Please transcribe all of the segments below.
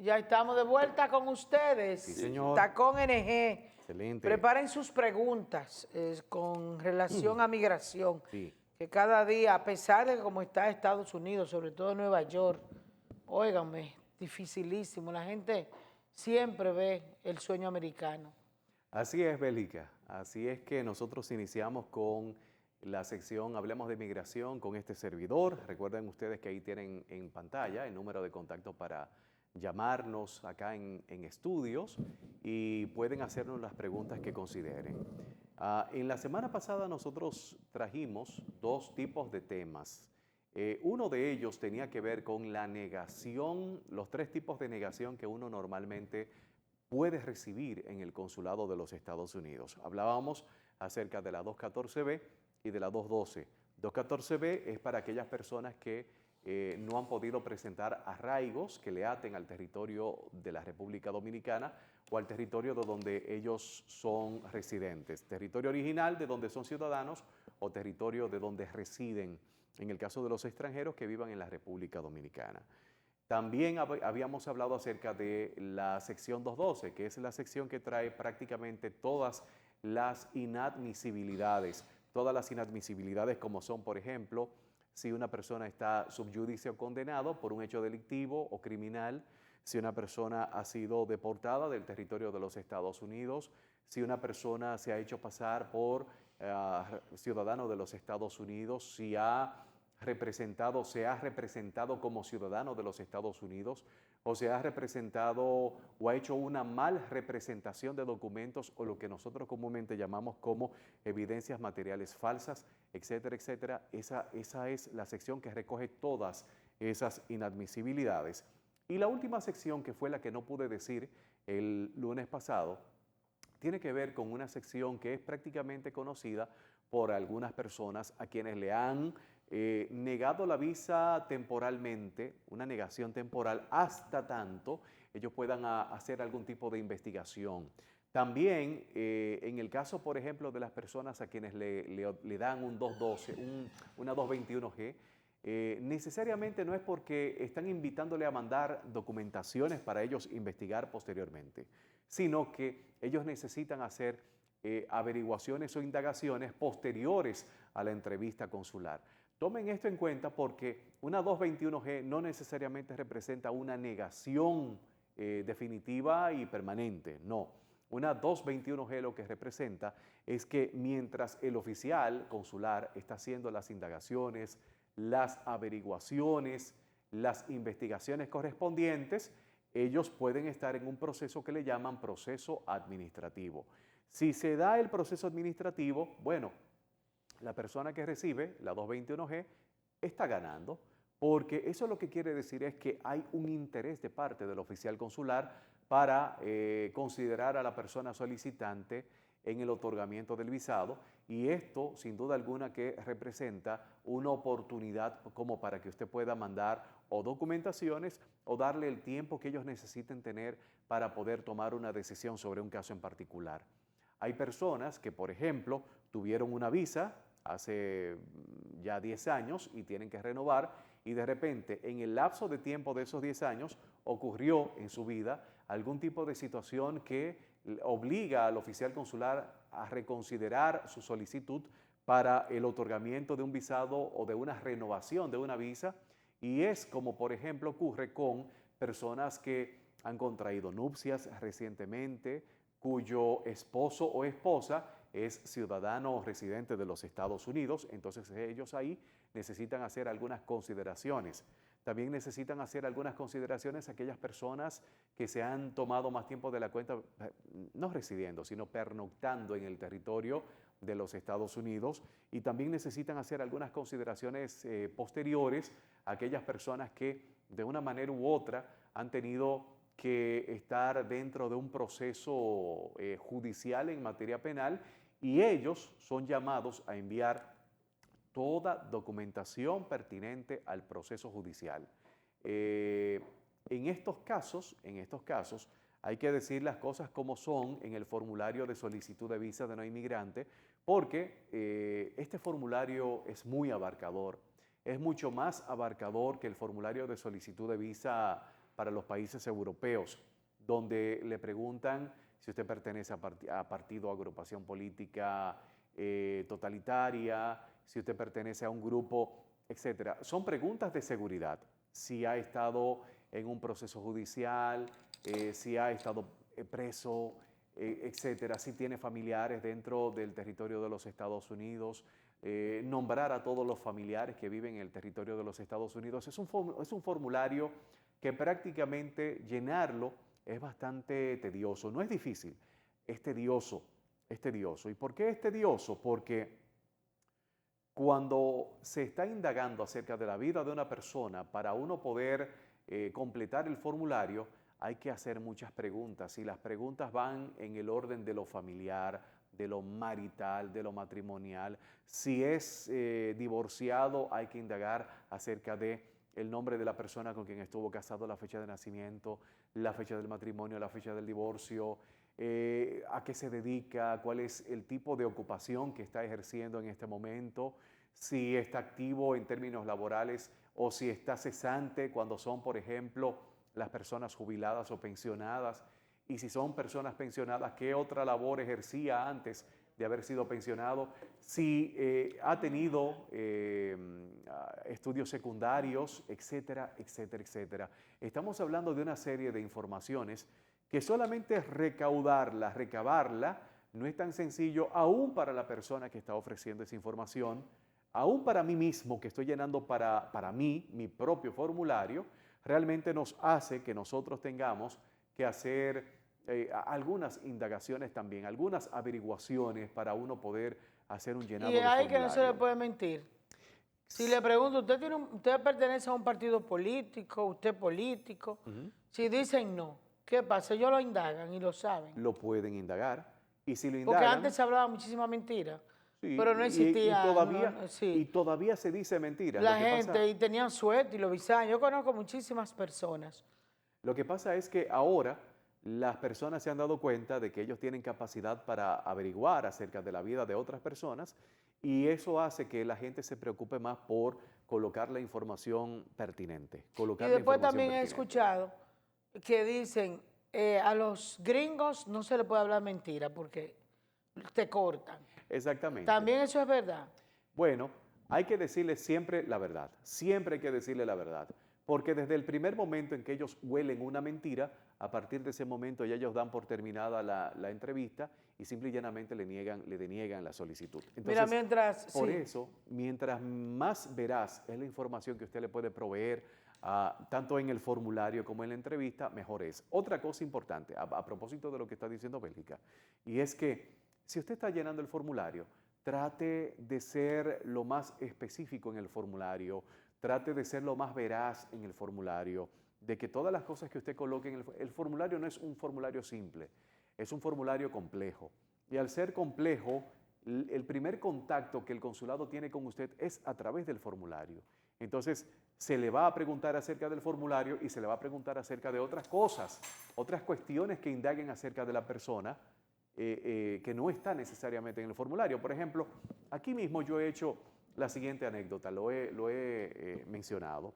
Ya estamos de vuelta con ustedes. Sí, señor. Tacón NG. Excelente. Preparen sus preguntas con relación a migración. Sí. Que cada día, a pesar de cómo está Estados Unidos, sobre todo Nueva York, óigame, dificilísimo. La gente siempre ve el sueño americano. Así es, Bélica. Así es que nosotros iniciamos con la sección Hablemos de Migración con este servidor. Recuerden ustedes que ahí tienen en pantalla el número de contacto para llamarnos acá en estudios y pueden hacernos las preguntas que consideren. En la semana pasada nosotros trajimos dos tipos de temas. Uno de ellos tenía que ver con la negación, los tres tipos de negación que uno normalmente puede recibir en el consulado de los Estados Unidos. Hablábamos acerca de la 214B y de la 212. 214B es para aquellas personas que no han podido presentar arraigos que le aten al territorio de la República Dominicana o al territorio de donde ellos son residentes. Territorio original de donde son ciudadanos o territorio de donde residen, en el caso de los extranjeros que vivan en la República Dominicana. También habíamos hablado acerca de la sección 212, que es la sección que trae prácticamente todas las inadmisibilidades como son, por ejemplo, si una persona está subyúdice o condenado por un hecho delictivo o criminal, si una persona ha sido deportada del territorio de los Estados Unidos, si una persona se ha hecho pasar por ciudadano de los Estados Unidos, si se ha representado como ciudadano de los Estados Unidos o se ha representado o ha hecho una mal representación de documentos o lo que nosotros comúnmente llamamos como evidencias materiales falsas, etcétera, etcétera. Esa es la sección que recoge todas esas inadmisibilidades. Y la última sección, que fue la que no pude decir el lunes pasado, tiene que ver con una sección que es prácticamente conocida por algunas personas a quienes le han negado la visa temporalmente, una negación temporal, hasta tanto ellos puedan hacer algún tipo de investigación. También en el caso, por ejemplo, de las personas a quienes le dan un 212, una 221G, necesariamente no es porque están invitándole a mandar documentaciones para ellos investigar posteriormente, sino que ellos necesitan hacer averiguaciones o indagaciones posteriores a la entrevista consular. Tomen esto en cuenta porque una 221G no necesariamente representa una negación definitiva y permanente, no. Una 221G lo que representa es que mientras el oficial consular está haciendo las indagaciones, las averiguaciones, las investigaciones correspondientes, ellos pueden estar en un proceso que le llaman proceso administrativo. Si se da el proceso administrativo, bueno, la persona que recibe la 221G está ganando, porque eso lo que quiere decir es que hay un interés de parte del oficial consular para considerar a la persona solicitante en el otorgamiento del visado, y esto sin duda alguna que representa una oportunidad como para que usted pueda mandar o documentaciones o darle el tiempo que ellos necesiten tener para poder tomar una decisión sobre un caso en particular. Hay personas que, por ejemplo, tuvieron una visa hace ya 10 años y tienen que renovar, y de repente en el lapso de tiempo de esos 10 años ocurrió en su vida algún tipo de situación que obliga al oficial consular a reconsiderar su solicitud para el otorgamiento de un visado o de una renovación de una visa, y es como por ejemplo ocurre con personas que han contraído nupcias recientemente, cuyo esposo o esposa es ciudadano o residente de los Estados Unidos. Entonces ellos ahí necesitan hacer algunas consideraciones. También necesitan hacer algunas consideraciones aquellas personas que se han tomado más tiempo de la cuenta, no residiendo, sino pernoctando en el territorio de los Estados Unidos, y también necesitan hacer algunas consideraciones posteriores a aquellas personas que de una manera u otra han tenido que estar dentro de un proceso judicial en materia penal, y ellos son llamados a enviar toda documentación pertinente al proceso judicial. En estos casos, hay que decir las cosas como son en el formulario de solicitud de visa de no inmigrante, porque este formulario es muy abarcador, es mucho más abarcador que el formulario de solicitud de visa para los países europeos, donde le preguntan si usted pertenece a partido o agrupación política totalitaria, si usted pertenece a un grupo, etcétera. Son preguntas de seguridad. Si ha estado en un proceso judicial, si ha estado preso, etcétera, si tiene familiares dentro del territorio de los Estados Unidos, nombrar a todos los familiares que viven en el territorio de los Estados Unidos. Es un formulario que prácticamente llenarlo es bastante tedioso. No es difícil, es tedioso, es tedioso. ¿Y por qué es tedioso? Porque cuando se está indagando acerca de la vida de una persona, para uno poder completar el formulario, hay que hacer muchas preguntas y las preguntas van en el orden de lo familiar, de lo marital, de lo matrimonial. Si es divorciado, hay que indagar acerca de el nombre de la persona con quien estuvo casado, la fecha de nacimiento, la fecha del matrimonio, la fecha del divorcio, a qué se dedica, cuál es el tipo de ocupación que está ejerciendo en este momento, si está activo en términos laborales o si está cesante cuando son, por ejemplo, las personas jubiladas o pensionadas, y si son personas pensionadas, qué otra labor ejercía antes de haber sido pensionado, si ha tenido estudios secundarios, etcétera, etcétera, etcétera. Estamos hablando de una serie de informaciones que solamente recaudarla, recabarla, no es tan sencillo, aún para la persona que está ofreciendo esa información, aún para mí mismo que estoy llenando para mí, mi propio formulario, realmente nos hace que nosotros tengamos que hacer algunas indagaciones también, algunas averiguaciones para uno poder hacer un llenado Y de ahí que no se le formulario. puede mentir. Si le pregunto, ¿usted pertenece a un partido político, usted es político? Si dicen no, ¿qué pasa? Ellos lo indagan y lo saben. Lo pueden indagar y si lo Porque indagan, antes se hablaba muchísima mentira, sí, pero no existía, y todavía se dice mentiras. la gente y tenían suerte y lo visaban. Yo conozco muchísimas personas. Lo que pasa es que ahora las personas se han dado cuenta de que ellos tienen capacidad para averiguar acerca de la vida de otras personas y eso hace que la gente se preocupe más por colocar la información pertinente. Y después también he escuchado que dicen, a los gringos no se le puede hablar mentira porque te cortan. Exactamente. También eso es verdad. Bueno, hay que decirle siempre la verdad, siempre hay que decirle la verdad, porque desde el primer momento en que ellos huelen una mentira, a partir de ese momento ya ellos dan por terminada la entrevista y simple y llanamente le deniegan la solicitud. Entonces, Mira, mientras... por eso, mientras más veraz es la información que usted le puede proveer, tanto en el formulario como en la entrevista, mejor es. Otra cosa importante, a propósito de lo que está diciendo Bélgica, y es que si usted está llenando el formulario, trate de ser lo más específico en el formulario, trate de ser lo más veraz en el formulario, de que todas las cosas que usted coloque en el formulario no es un formulario simple, es un formulario complejo. Y al ser complejo, el primer contacto que el consulado tiene con usted es a través del formulario. Entonces, se le va a preguntar acerca del formulario y se le va a preguntar acerca de otras cosas, otras cuestiones que indaguen acerca de la persona, que no está necesariamente en el formulario. Por ejemplo, aquí mismo yo he hecho la siguiente anécdota, lo he mencionado,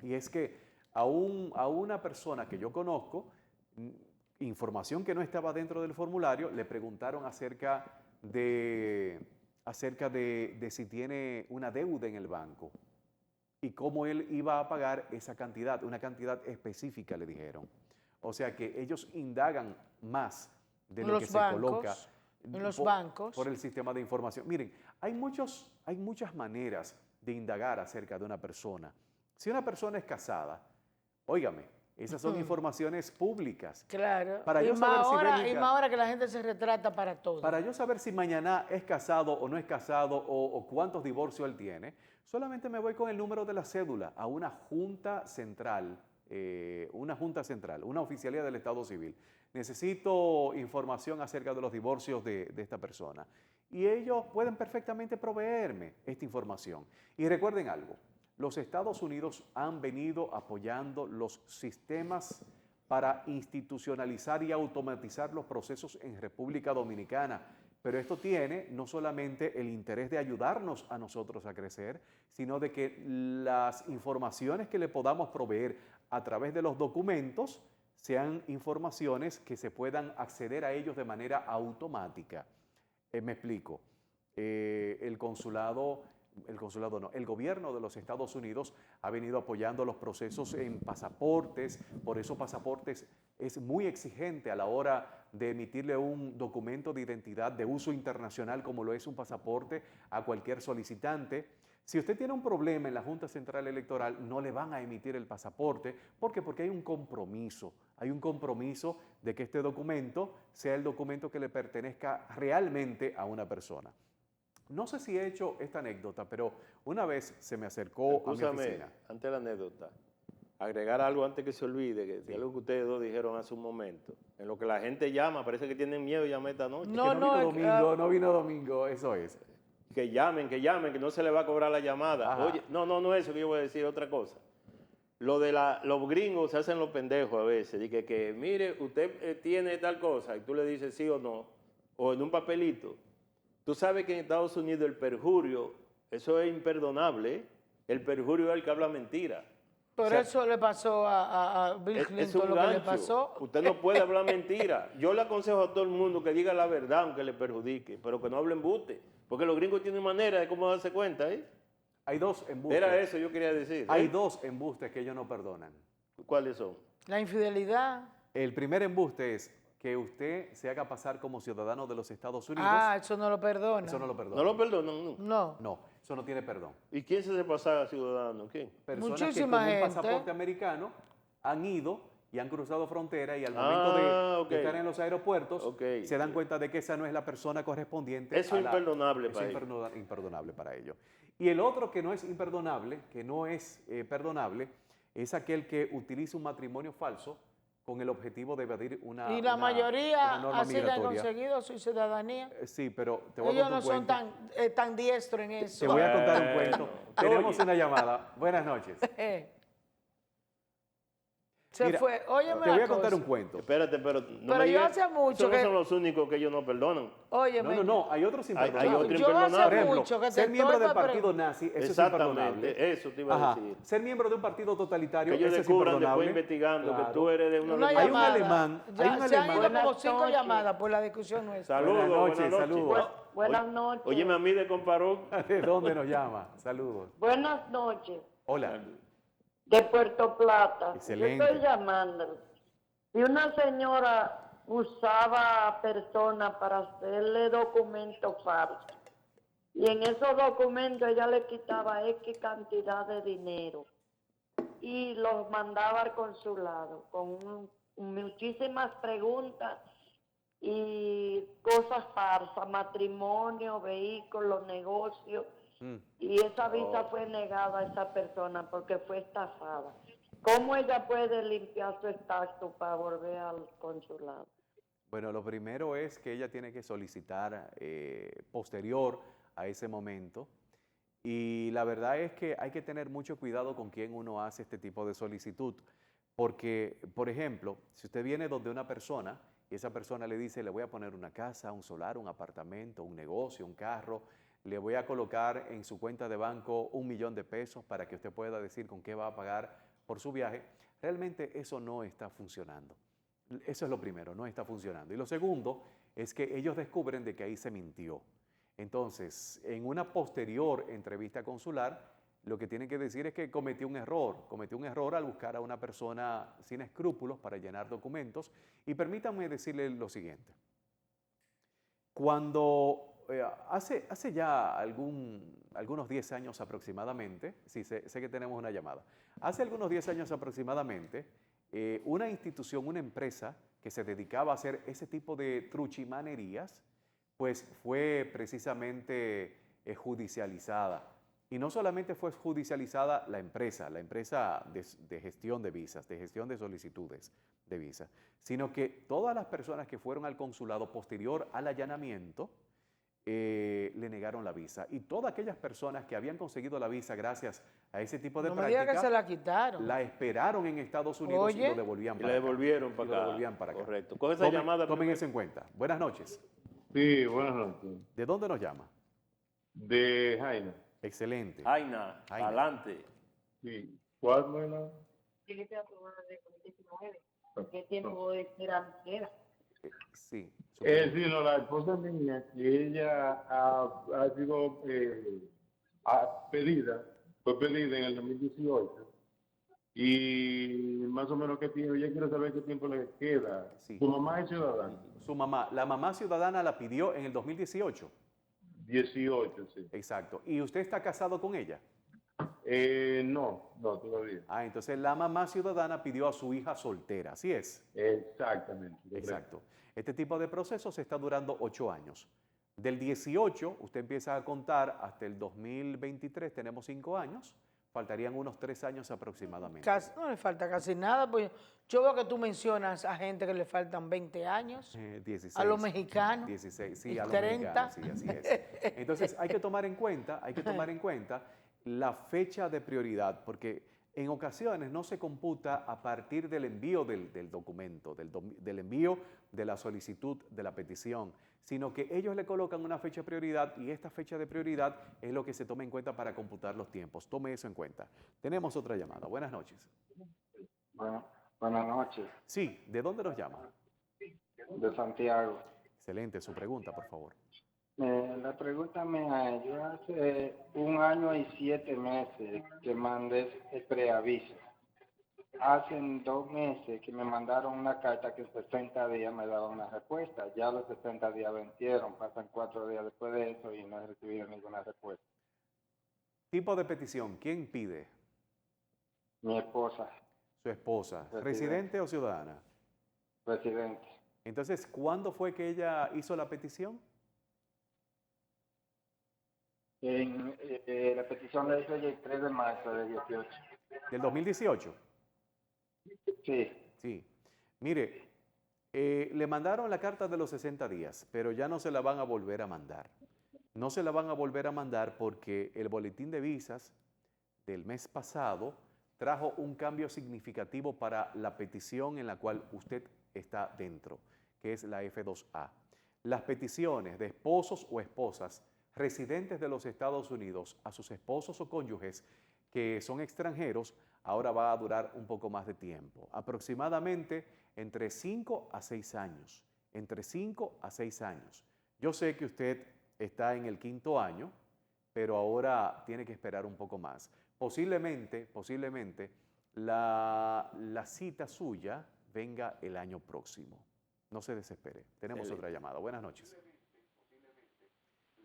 y es que a una persona que yo conozco, información que no estaba dentro del formulario, le preguntaron acerca de si tiene una deuda en el banco y cómo él iba a pagar esa cantidad, una cantidad específica le dijeron. O sea que ellos indagan más de lo que se coloca en los bancos por el sistema de información. Miren, hay muchas maneras de indagar acerca de una persona. Si una persona es casada, óigame, esas son informaciones públicas. Claro, Para y yo saber más ahora que la gente se retrata para todo. Para yo saber si mañana es casado o no es casado o cuántos divorcios él tiene, solamente me voy con el número de la cédula a una junta central, una oficialía del Estado Civil. Necesito información acerca de los divorcios de esta persona. Y ellos pueden perfectamente proveerme esta información. Y recuerden algo, los Estados Unidos han venido apoyando los sistemas para institucionalizar y automatizar los procesos en República Dominicana. pero esto tiene no solamente el interés de ayudarnos a nosotros a crecer, sino de que las informaciones que le podamos proveer a través de los documentos sean informaciones que se puedan acceder a ellos de manera automática. Me explico. El gobierno de los Estados Unidos ha venido apoyando los procesos en pasaportes, por eso pasaportes es muy exigente a la hora de emitirle un documento de identidad de uso internacional como lo es un pasaporte a cualquier solicitante. Si usted tiene un problema en la Junta Central Electoral, no le van a emitir el pasaporte. ¿Por qué? Porque hay un compromiso de que este documento sea el documento que le pertenezca realmente a una persona. No sé si he hecho esta anécdota, pero una vez se me acercó a mi oficina. Antes de la anécdota, agregar algo antes que se olvide, que de algo que ustedes dos dijeron hace un momento. En lo que la gente llama, parece que tienen miedo de llamar esta noche. No vino domingo, eso es. Que llamen, que no se le va a cobrar la llamada. Ajá. Oye, no eso que yo voy a decir, otra cosa. Lo de los gringos se hacen los pendejos a veces. Dice que mire, usted tiene tal cosa, y tú le dices sí o no, o en un papelito. Tú sabes que en Estados Unidos el perjurio, eso es imperdonable, ¿eh? El perjurio es el que habla mentira. Por O sea, eso le pasó a Bill Clinton es un lo que le gancho. pasó. Usted no puede hablar mentira. Yo le aconsejo a todo el mundo que diga la verdad, aunque le perjudique, pero que no hable embuste. Porque los gringos tienen manera de cómo darse cuenta, ¿eh? Hay dos embustes. Era eso yo quería decir. Hay dos embustes que ellos no perdonan. ¿Cuáles son? La infidelidad. El primer embuste es que usted se haga pasar como ciudadano de los Estados Unidos. Ah, eso no lo perdona. Eso no lo perdona. ¿No lo perdonan? No. No. No, eso no tiene perdón. ¿Y quién se pasa a ciudadano? ¿Quién? Personas Muchísima que con gente. un pasaporte americano han ido y han cruzado frontera y al Ah, momento ok. de estar en los aeropuertos Ok. se dan cuenta de que esa no es la persona correspondiente. Eso es imperdonable para ellos. Imperdonable para ellos. Y el otro que no es imperdonable, perdonable, es aquel que utiliza un matrimonio falso con el objetivo de evadir una Y la mayoría norma así le han migratoria. conseguido su ciudadanía. Sí, pero te voy a Ellos contar no un son cuento. tan diestros en eso. Te voy a contar un Bueno. cuento. Tenemos una llamada. Buenas noches. Se Mira, fue. Óyeme te voy una a contar cosa. un cuento. Espérate, pero no Pero me yo digas, hace mucho esos no que- son los únicos que ellos no perdonan. Óyeme. No, hay otros Hay imperdonables. otro Yo hace Por imperdonable. ejemplo, mucho que te ser miembro del estoy partido nazi, eso es imperdonable. Exactamente, eso te iba a Ajá. decir. Ser miembro de un partido totalitario, Que ellos eso es descubran imperdonable. después investigando que Claro. tú eres de una Una Hay un llamada. alemán, Ya hay un se han alemán. ido como Buenas 5 noches. llamadas por la discusión nuestra. Saludos, Buenas noches, buenas noches. saludos. Buenas noches. Óyeme a mí de comparón. ¿De dónde nos llama? Saludos. Buenas noches. Hola. De Puerto Plata. Excelente. Yo estoy llamando. Y una señora usaba a personas para hacerle documentos falsos. Y en esos documentos ella le quitaba X cantidad de dinero. Y los mandaba al consulado con muchísimas preguntas y cosas falsas, matrimonio, vehículos, negocios. Y esa visa fue negada a esa persona porque fue estafada. ¿Cómo ella puede limpiar su estatus para volver al consulado? Bueno, lo primero es que ella tiene que solicitar posterior a ese momento. Y la verdad es que hay que tener mucho cuidado con quién uno hace este tipo de solicitud. Porque, por ejemplo, si usted viene donde una persona y esa persona le dice, le voy a poner una casa, un solar, un apartamento, un negocio, un carro, le voy a colocar en su cuenta de banco $1.000.000 para que usted pueda decir con qué va a pagar por su viaje, realmente eso no está funcionando. Eso es lo primero, no está funcionando. Y lo segundo es que ellos descubren de que ahí se mintió. Entonces, en una posterior entrevista consular, lo que tienen que decir es que cometió un error al buscar a una persona sin escrúpulos para llenar documentos. Y permítanme decirle lo siguiente. Cuando hace ya algunos 10 años aproximadamente, sí, sé que tenemos una llamada, hace algunos 10 años aproximadamente, una institución, una empresa que se dedicaba a hacer ese tipo de truchimanerías, pues fue precisamente judicializada. Y no solamente fue judicializada la empresa de gestión de visas, de gestión de solicitudes de visas, sino que todas las personas que fueron al consulado posterior al allanamiento le negaron la visa. Y todas aquellas personas que habían conseguido la visa gracias a ese tipo de No me diga práctica, que se la quitaron. la esperaron en Estados Unidos y Oye. lo devolvían Y para la acá. devolvieron Y para lo acá. devolvían para acá. Correcto. Coge esa Tomen llamada eso primero. en cuenta. Buenas noches. Sí, buenas noches. ¿De dónde nos llama? De Jaina. Excelente. Jaina, Jaina. adelante. Sí. ¿Cuál, buena? Llegué a probar de COVID-19. ¿Qué tiempo de espera queda? Sí. su pregunta. Sí, no, la esposa mía, que ella ha sido pedida, fue pedida en el 2018. Y más o menos qué tiempo, ella quiere saber qué tiempo le queda. Sí. Su mamá es ciudadana. Su mamá, la mamá ciudadana la pidió en el 2018. 18, sí. Exacto. ¿Y usted está casado con ella? No, todavía. Ah, entonces la mamá ciudadana pidió a su hija soltera, así es. Exactamente. correcto. Exacto. Este tipo de procesos está durando 8 años. Del 18, usted empieza a contar hasta el 2023, tenemos 5 años, faltarían unos 3 años aproximadamente. No le falta casi nada, pues yo veo que tú mencionas a gente que le faltan 20 años, 16. a los mexicanos, 16, sí, y a los 30. mexicanos, sí, así es. Entonces hay que tomar en cuenta la fecha de prioridad, porque en ocasiones no se computa a partir del envío del documento, del envío de la solicitud de la petición, sino que ellos le colocan una fecha de prioridad y esta fecha de prioridad es lo que se toma en cuenta para computar los tiempos. Tome eso en cuenta. Tenemos otra llamada. Buenas noches. Bueno, buenas noches, Sí, ¿de dónde nos llama? de Santiago. Excelente, su pregunta, por favor. La pregunta mía es, yo hace 1 año y 7 meses que mandé el preaviso. Hace 2 meses que me mandaron una carta que en 60 días me daba una respuesta. Ya los 60 días vencieron, pasan 4 días después de eso y no he recibido ninguna respuesta. Tipo de petición, ¿quién pide? Mi esposa, Su esposa, Residente. ¿residente o ciudadana? residente. Entonces, ¿cuándo fue que ella hizo la petición? La petición la hice el 3 de marzo del 18. ¿Del 2018? Sí, Sí. Mire, le mandaron la carta de los 60 días, pero ya no se la van a volver a mandar. No se la van a volver a mandar porque el boletín de visas del mes pasado trajo un cambio significativo para la petición en la cual usted está dentro, que es la F2A. Las peticiones de esposos o esposas residentes de los Estados Unidos a sus esposos o cónyuges que son extranjeros, ahora va a durar un poco más de tiempo, aproximadamente entre 5 a 6 años, entre 5 a 6 años. Yo sé que usted está en el 5º año, pero ahora tiene que esperar un poco más. Posiblemente la cita suya venga el año próximo. No se desespere. Tenemos otra llamada. Buenas noches.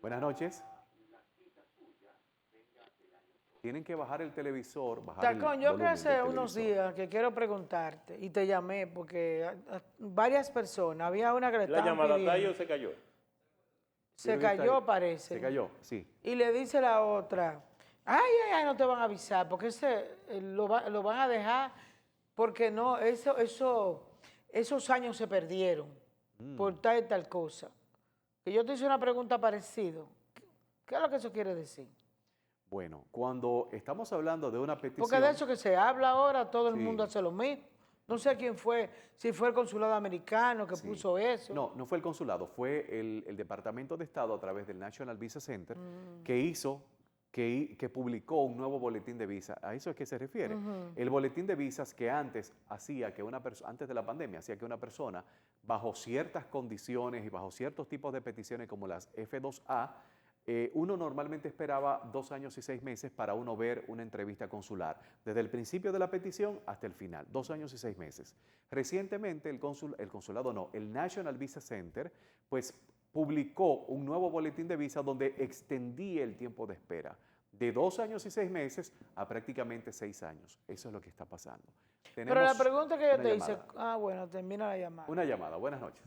Buenas noches. Tienen que bajar el televisor, bajar el Tacón, yo que volumen hace del unos televisor. días que quiero preguntarte y te llamé porque varias personas, había una que le ¿La estaban llamada está ahí pidiendo, o se cayó? se Creo que está cayó ahí. parece, Se cayó, sí. y le dice la otra, ay, no te van a avisar porque lo van a dejar porque no, esos años se perdieron por tal y tal cosa. Que yo te hice una pregunta parecida. ¿Qué es lo que eso quiere decir? Bueno, cuando estamos hablando de una petición... Porque de eso que se habla ahora, todo el Sí. mundo hace lo mismo. No sé quién fue, si fue el consulado americano que Sí. puso eso. No fue el consulado, fue el Departamento de Estado a través del National Visa Center que publicó un nuevo boletín de visa. ¿A eso es que se refiere? El boletín de visas que antes hacía que antes de la pandemia, hacía que una persona, bajo ciertas condiciones y bajo ciertos tipos de peticiones como las F2A, uno normalmente esperaba 2 años y 6 meses para uno ver una entrevista consular, desde el principio de la petición hasta el final, 2 años y 6 meses. Recientemente el National Visa Center, pues publicó un nuevo boletín de visa donde extendía el tiempo de espera de 2 años y 6 meses a prácticamente 6 años. Eso es lo que está pasando. Pero la Tenemos pregunta que yo una te hice, llamada. bueno, termina la llamada. Una llamada, buenas noches.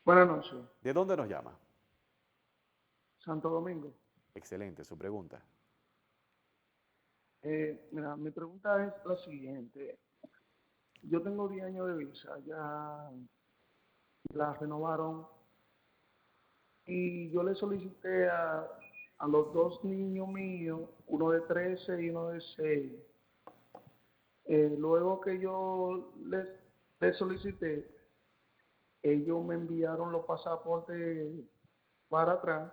Buenas noches, ¿De dónde nos llama? Santo Domingo. Excelente, su pregunta. Mira, mi pregunta es la siguiente. Yo tengo 10 años de visa, ya la renovaron y yo le solicité a los 2 niños míos, uno de 13 y uno de 6. Luego que yo les solicité, ellos me enviaron los pasaportes para atrás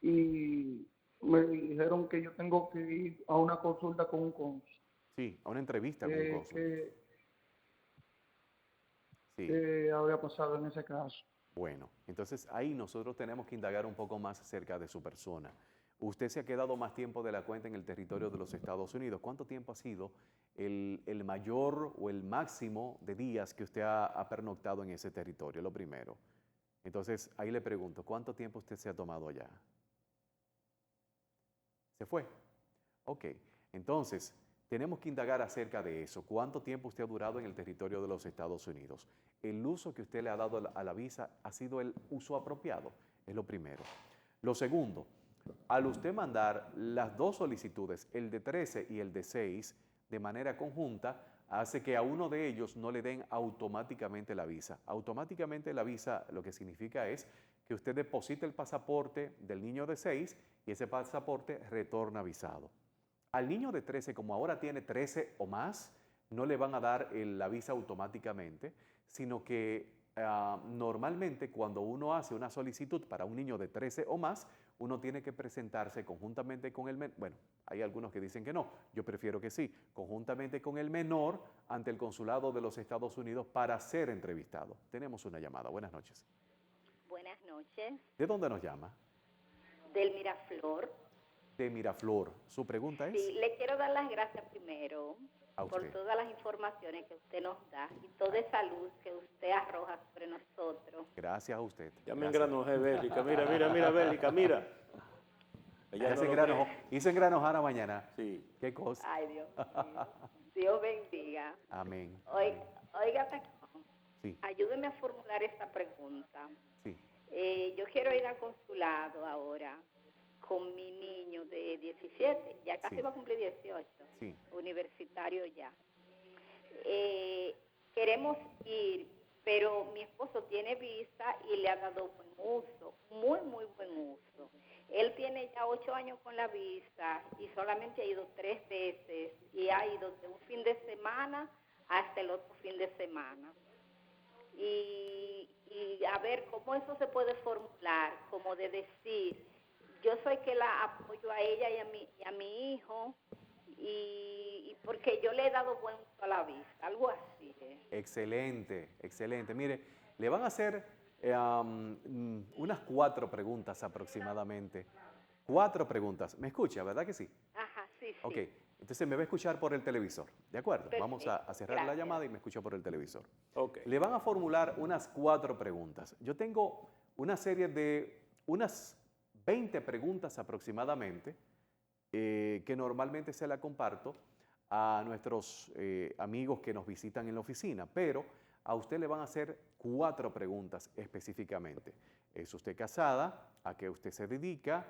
y me dijeron que yo tengo que ir a una consulta con un cónsul. Sí, a una entrevista con un cónsul. Sí. ¿Qué había pasado en ese caso? Bueno, entonces ahí nosotros tenemos que indagar un poco más acerca de su persona. Usted se ha quedado más tiempo de la cuenta en el territorio de los Estados Unidos. ¿Cuánto tiempo ha sido el mayor o el máximo de días que usted ha pernoctado en ese territorio? Lo primero. Entonces ahí le pregunto, ¿cuánto tiempo usted se ha tomado allá? ¿Se fue? Ok, entonces tenemos que indagar acerca de eso. ¿Cuánto tiempo usted ha durado en el territorio de los Estados Unidos? El uso que usted le ha dado a la visa ha sido el uso apropiado, es lo primero. Lo segundo, al usted mandar las dos solicitudes, el de 13 y el de 6, de manera conjunta, hace que a uno de ellos no le den automáticamente la visa. Automáticamente la visa lo que significa es que usted deposita el pasaporte del niño de 6 y ese pasaporte retorna visado. Al niño de 13, como ahora tiene 13 o más, no le van a dar la visa automáticamente, sino que normalmente cuando uno hace una solicitud para un niño de 13 o más, uno tiene que presentarse conjuntamente con el menor. Bueno, hay algunos que dicen que no, yo prefiero que sí, conjuntamente con el menor ante el consulado de los Estados Unidos para ser entrevistado. Tenemos una llamada. Buenas noches. Buenas noches. ¿De dónde nos llama? Del Miraflor. De Miraflor. ¿Su pregunta es? Sí, le quiero dar las gracias primero A por usted. todas las informaciones que usted nos da y toda esa luz que usted arroja sobre nosotros. Gracias a usted. Ya me Gracias. engranojé, Bélica. Mira, Bélica, mira. Ella no lo cree. Hice engranojar mañana. Sí. ¿Qué cosa? Ay, Dios mío. Dios bendiga. Amén. Oiga, Sí, ayúdeme a formular esta pregunta. sí. Yo quiero ir al consulado ahora con mi niño de 17, ya casi Sí. va a cumplir 18, Sí. universitario ya. Queremos ir, pero mi esposo tiene visa y le ha dado buen uso, muy, muy buen uso. Él tiene ya 8 años con la visa y solamente ha ido 3 veces y ha ido de un fin de semana hasta el otro fin de semana. Y a ver cómo eso se puede formular, como de decir, yo soy que la apoyo a ella y a mi hijo y porque yo le he dado buen uso a la visa, algo así. Excelente, excelente. Mire, le van a hacer unas 4 preguntas aproximadamente. 4 preguntas. ¿Me escucha, verdad que sí? Ajá, sí, sí. Ok, entonces me va a escuchar por el televisor, ¿de acuerdo? Perfecto, Vamos a cerrar la gracias. llamada y me escucha por el televisor. Ok. Le van a formular unas 4 preguntas. Yo tengo una serie de unas 20 preguntas aproximadamente que normalmente se la comparto a nuestros amigos que nos visitan en la oficina, pero a usted le van a hacer 4 preguntas específicamente. ¿Es usted casada? ¿A qué usted se dedica?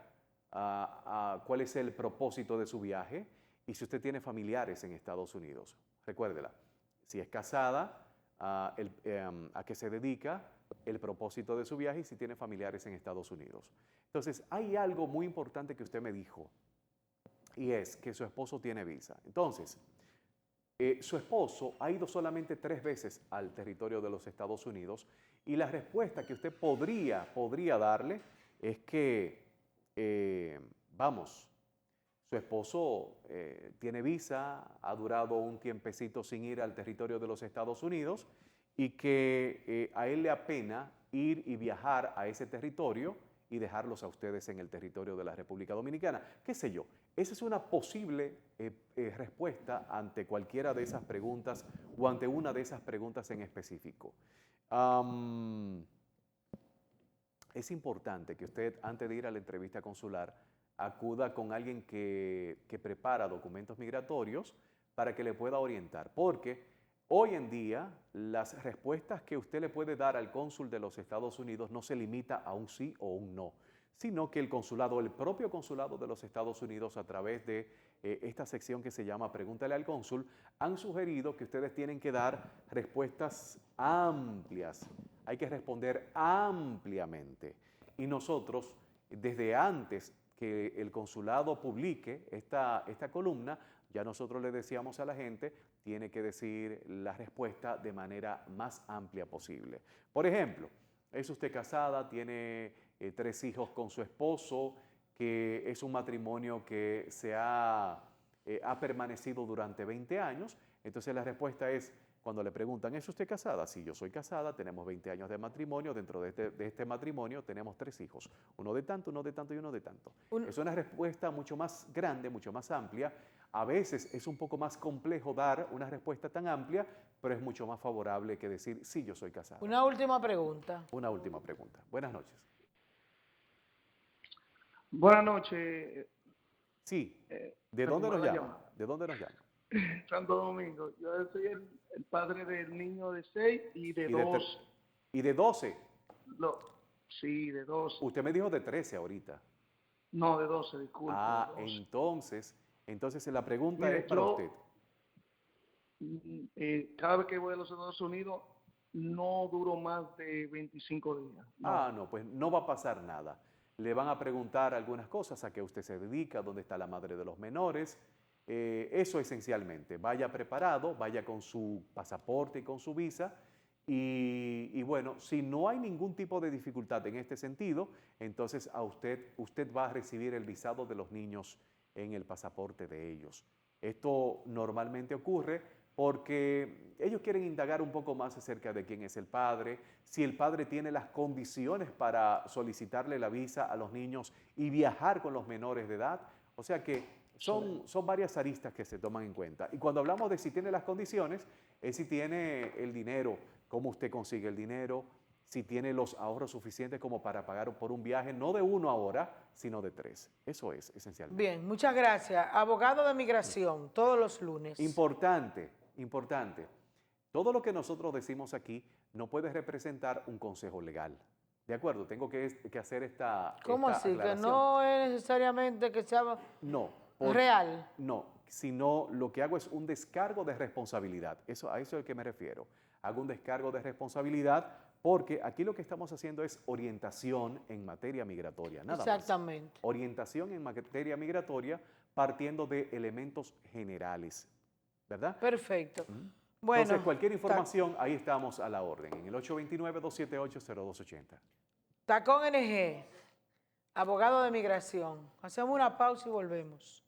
¿Cuál es el propósito de su viaje? Y si usted tiene familiares en Estados Unidos. Recuérdela, si es casada, a qué se dedica, el propósito de su viaje y si tiene familiares en Estados Unidos. Entonces, hay algo muy importante que usted me dijo y es que su esposo tiene visa. Entonces, su esposo ha ido solamente 3 veces al territorio de los Estados Unidos y la respuesta que usted podría darle es que, su esposo tiene visa, ha durado un tiempecito sin ir al territorio de los Estados Unidos y que a él le apena ir y viajar a ese territorio y dejarlos a ustedes en el territorio de la República Dominicana. ¿Qué sé yo? Esa es una posible respuesta ante cualquiera de esas preguntas o ante una de esas preguntas en específico. Es importante que usted, antes de ir a la entrevista consular, acuda con alguien que prepara documentos migratorios para que le pueda orientar, porque hoy en día las respuestas que usted le puede dar al cónsul de los Estados Unidos no se limita a un sí o un no, sino que el propio consulado de los Estados Unidos, a través de esta sección que se llama Pregúntale al cónsul, han sugerido que ustedes tienen que dar respuestas amplias. Hay que responder ampliamente. Y nosotros, desde antes que el consulado publique esta columna, ya nosotros le decíamos a la gente, tiene que decir la respuesta de manera más amplia posible. Por ejemplo, ¿es usted casada? ¿Tiene 3 hijos con su esposo? ¿Que es un matrimonio que ha permanecido durante 20 años? Entonces la respuesta es, cuando le preguntan, ¿es usted casada? Sí, yo soy casada, tenemos 20 años de matrimonio, dentro de este matrimonio tenemos 3 hijos, uno de tanto y uno de tanto. Es una respuesta mucho más grande, mucho más amplia. A veces es un poco más complejo dar una respuesta tan amplia, pero es mucho más favorable que decir, sí, yo soy casada. Una última pregunta. Una última pregunta. Buenas noches. Buenas noches. Sí, ¿de dónde nos llama? ¿De dónde nos llama? Santo Domingo. Yo soy el padre del niño de 6 y de ¿Y de 12. ¿Y de 12? Sí, de 12. Usted me dijo de 13 ahorita. No, de 12, disculpe. Ah, de 12. entonces la pregunta Mire, es para usted. Cada vez que voy a los Estados Unidos, no duro más de 25 días. No. Ah, no, pues no va a pasar nada. Le van a preguntar algunas cosas, a qué usted se dedica, dónde está la madre de los menores. Eso esencialmente. Vaya preparado, vaya con su pasaporte y con su visa. Y bueno, si no hay ningún tipo de dificultad en este sentido, entonces usted va a recibir el visado de los niños en el pasaporte de ellos. Esto normalmente ocurre porque ellos quieren indagar un poco más acerca de quién es el padre, si el padre tiene las condiciones para solicitarle la visa a los niños y viajar con los menores de edad. O sea que son varias aristas que se toman en cuenta. Y cuando hablamos de si tiene las condiciones, es si tiene el dinero, cómo usted consigue el dinero, si tiene los ahorros suficientes como para pagar por un viaje, no de 1 ahora, sino de 3. Eso es esencialmente. Bien, muchas gracias. Abogado de migración, todos los lunes. Importante. Todo lo que nosotros decimos aquí no puede representar un consejo legal. ¿De acuerdo? Tengo que hacer esta ¿Cómo así? Que aclaración. no es necesariamente que sea real. No, sino lo que hago es un descargo de responsabilidad. A eso es al que me refiero. Hago un descargo de responsabilidad porque aquí lo que estamos haciendo es orientación en materia migratoria, nada más. Exactamente. Orientación en materia migratoria partiendo de elementos generales, ¿verdad? Perfecto. Bueno, entonces, cualquier información, ahí estamos a la orden, en el 829-278-0280. Tacón NG, abogado de migración. Hacemos una pausa y volvemos.